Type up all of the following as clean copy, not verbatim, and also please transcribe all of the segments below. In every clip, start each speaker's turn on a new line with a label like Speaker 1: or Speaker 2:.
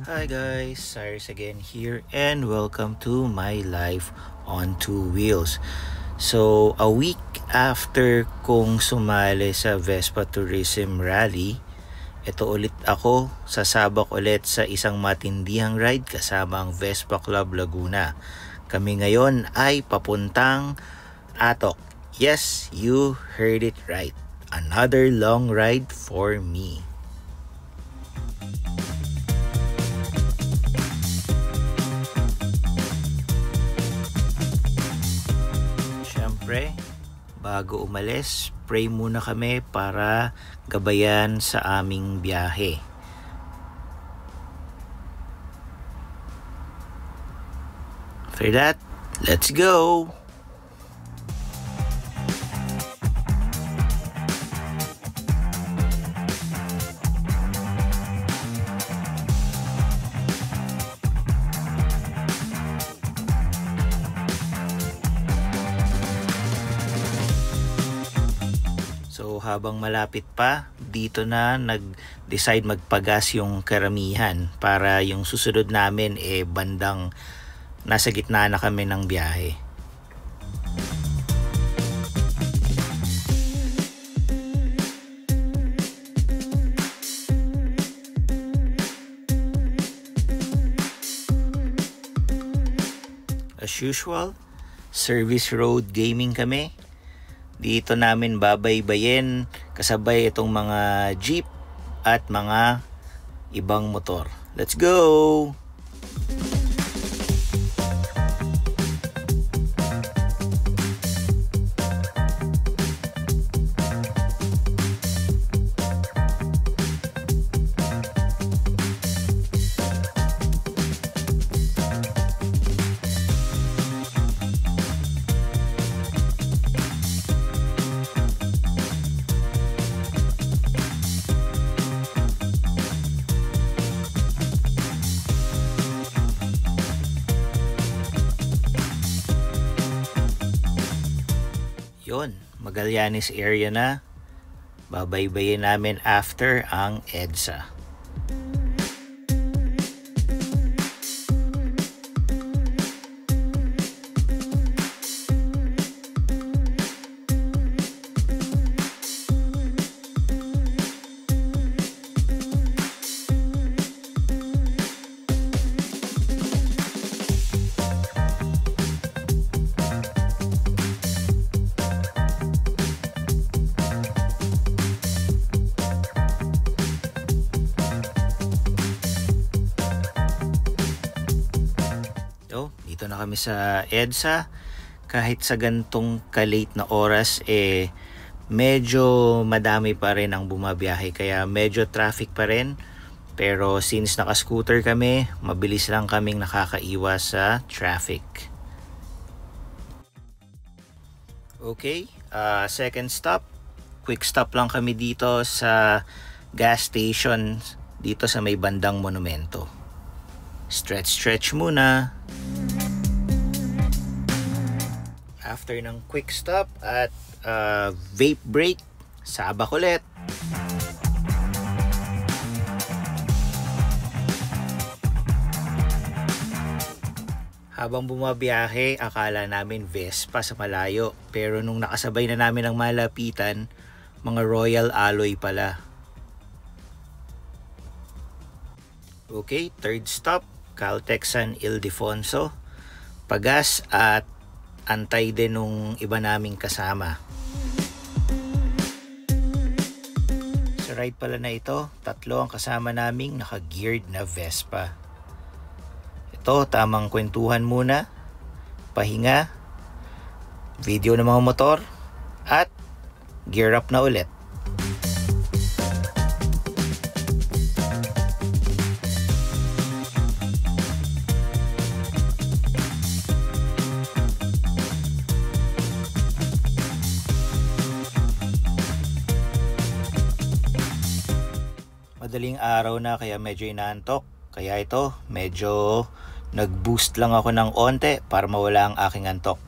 Speaker 1: Hi guys, Cyrus again here and welcome to my life on two wheels. So, a week after kong sumali sa Vespa Tourism Rally, ito ulit ako, sasabak ulit sa isang matindihang ride kasama ang Vespa Club Laguna. Kami ngayon ay papuntang Atok. Yes, you heard it right. Another long ride for me. Siyempre, bago umalis, pray muna kami para gabayan sa aming biyahe. For that, let's go! So habang malapit pa, dito na nag-decide magpagas yung karamihan para yung susunod namin bandang nasa gitna na kami ng biyahe. As usual, service road gaming kami. Dito namin babaybayin kasabay itong mga jeep at mga ibang motor. Let's go! Yon, Magallanes area na. Babaybayin namin after ang EDSA. Dito na kami sa EDSA. Kahit sa gantong ka-late na oras medyo madami pa rin ang bumabiyahe, kaya medyo traffic pa rin. Pero since naka-scooter kami, mabilis lang kaming nakakaiwas sa traffic. Okay, second stop. Quick stop lang kami dito sa gas station dito sa may bandang monumento. Stretch muna. After ng quick stop at vape break, sabak ulit. Habang bumabiyahe, akala namin Vespa sa malayo, pero nung nakasabay na namin ang malapitan, mga Royal Alloy pala. Okay, third stop, Caltex San Ildefonso. Pagas at antay din nung iba naming kasama. Sa ride pala na ito, 3 ang kasama naming naka-geared na Vespa. Ito, tamang kwentuhan muna, pahinga, video ng mga motor, at gear up na ulit. Madaling araw na kaya medyo inaantok. Kaya ito, medyo nag-boost lang ako ng onte para mawala ang aking antok.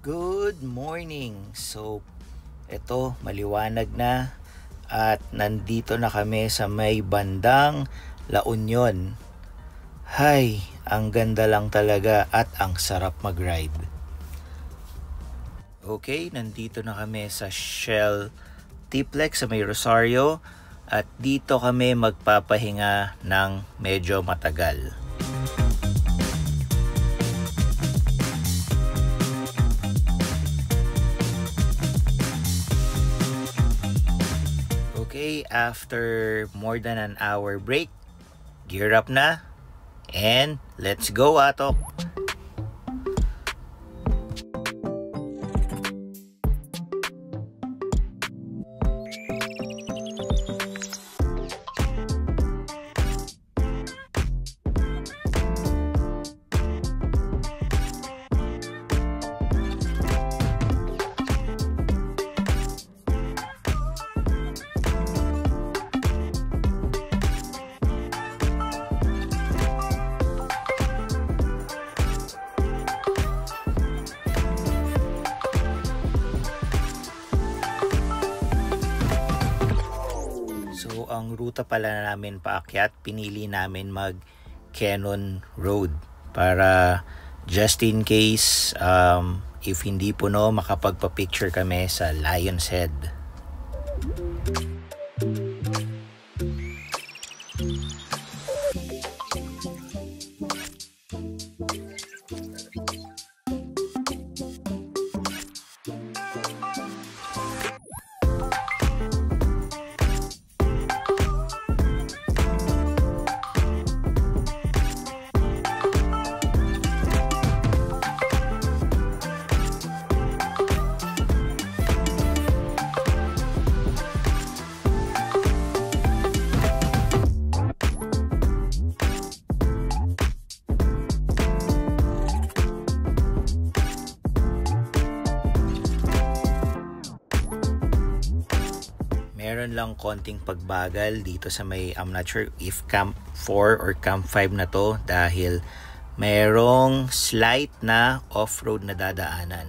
Speaker 1: Good morning! So, ito, maliwanag na at nandito na kami sa may bandang La Union. Hay, ang ganda lang talaga at ang sarap mag-ride. Okay, nandito na kami sa Shell Tiplex sa may Rosario at dito kami magpapahinga ng medyo matagal. Okay, after more than an hour break, gear up na and let's go, Atok! So, ang ruta pala namin paakyat, pinili namin mag Cannon Road para just in case if hindi puno, makapagpa-picture kami sa Lion's Head. Meron lang konting pagbagal dito sa may, I'm not sure if Camp 4 or Camp 5 na to dahil merong slight na off-road na dadaanan.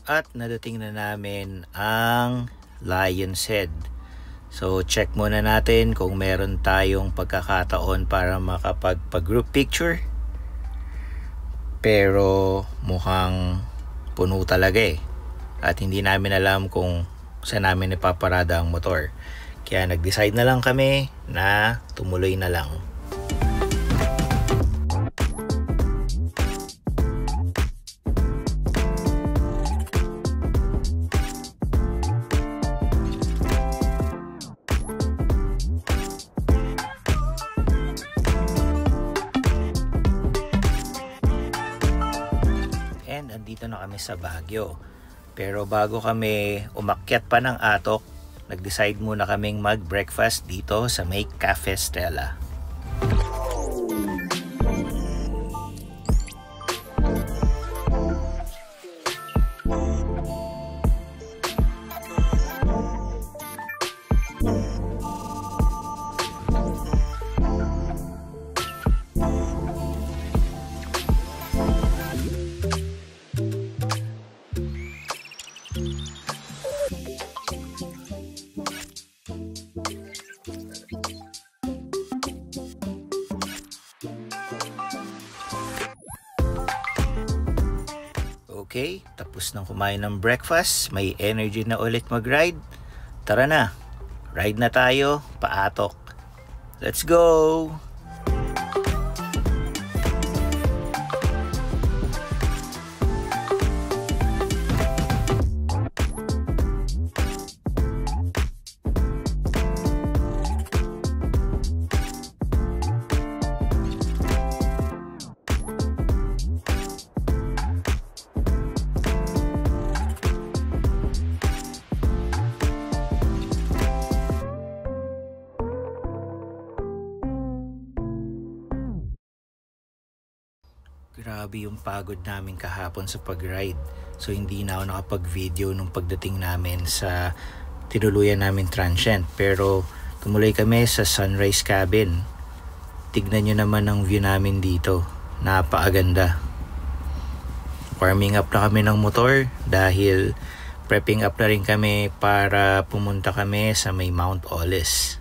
Speaker 1: At nadating na namin ang Lion's Head. So check muna natin kung meron tayong pagkakataon para makapag-group picture. Pero mukhang puno talaga eh. At hindi namin alam kung saan namin ipaparada ang motor. Kaya nag-decide na lang kami na tumuloy na lang. Andito na kami sa Baguio. Pero bago kami umakyat pa ng Atok, nag-decide muna kaming mag-breakfast dito sa may Cafe Stella. Okay, tapos nang kumain ng breakfast, may energy na ulit mag-ride. Tara na, ride na tayo, paatok. Let's go! Grabe yung pagod namin kahapon sa pag-ride. So hindi na ako nakapag-video nung pagdating namin sa tinuluyan namin transient. Pero tumuloy kami sa Sunrise Cabin. Tignan nyo naman ang view namin dito. Napakaganda. Warming up na kami ng motor dahil prepping up na rin kami para pumunta kami sa may Mount Olis.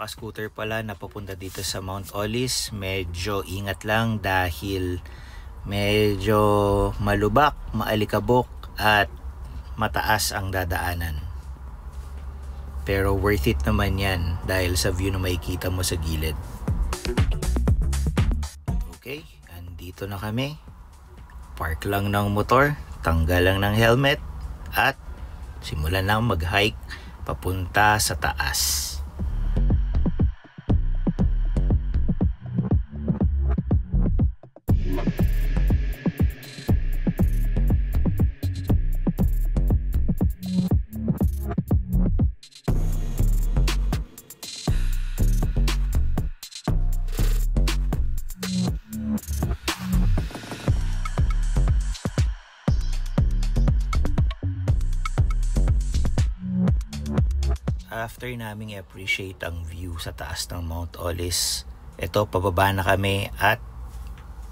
Speaker 1: Scooter pala na papunta dito sa Mount Olis, medyo ingat lang dahil medyo malubak, maalikabok at mataas ang dadaanan. Pero worth it naman yan dahil sa view na makikita mo sa gilid. Okay, andito na kami. Park lang ng motor, tanggal lang ng helmet at simulan lang mag-hike papunta sa taas. After naming appreciate ang view sa taas ng Mount Olis, ito pababa na kami at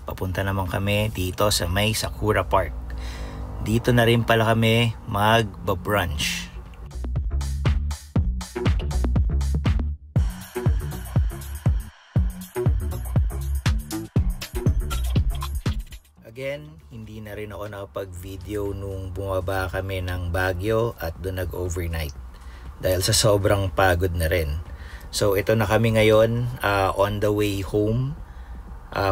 Speaker 1: papunta naman kami dito sa may Sakura Park. Dito na rin pala kami magba-brunch. Again, hindi na rin ako nakapag-video nung bumaba kami ng Baguio at doon nag-overnight. Dahil sa sobrang pagod na rin. So ito na kami ngayon on the way home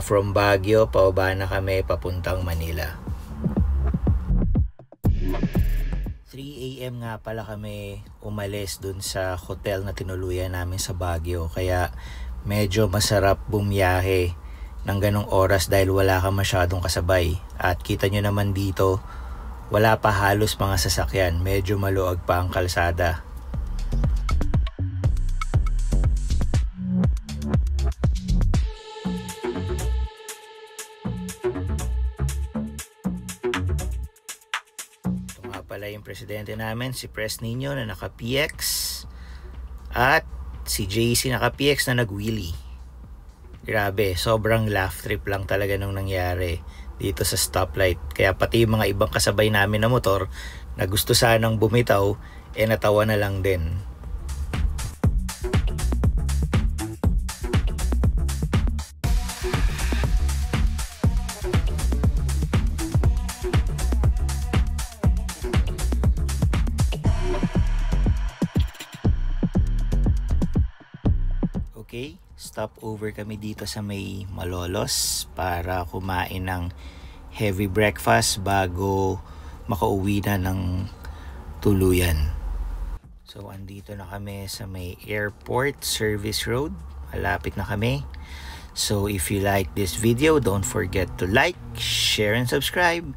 Speaker 1: from Baguio. Pababa na kami papuntang Manila. 3 AM nga pala kami umalis dun sa hotel na tinuluyan namin sa Baguio. Kaya medyo masarap bumiyahe ng ganong oras dahil wala kang masyadong kasabay. At kita nyo naman dito, wala pa halos mga sasakyan. Medyo maluwag pa ang kalsada. Pala yung presidente namin, si Pres Nino na naka PX at si JC naka PX na nag-wheelie. Grabe, sobrang laugh trip lang talaga nung nangyari dito sa stoplight. Kaya pati yung mga ibang kasabay namin na motor na gusto sanang bumitaw, natawa na lang din. Okay, stop over kami dito sa may Malolos para kumain ng heavy breakfast bago makauwi na ng tuluyan. So andito na kami sa may Airport Service Road. Malapit na kami. So if you like this video, don't forget to like, share, and subscribe.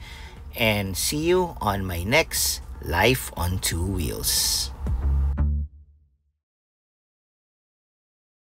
Speaker 1: And see you on my next Life on Two Wheels.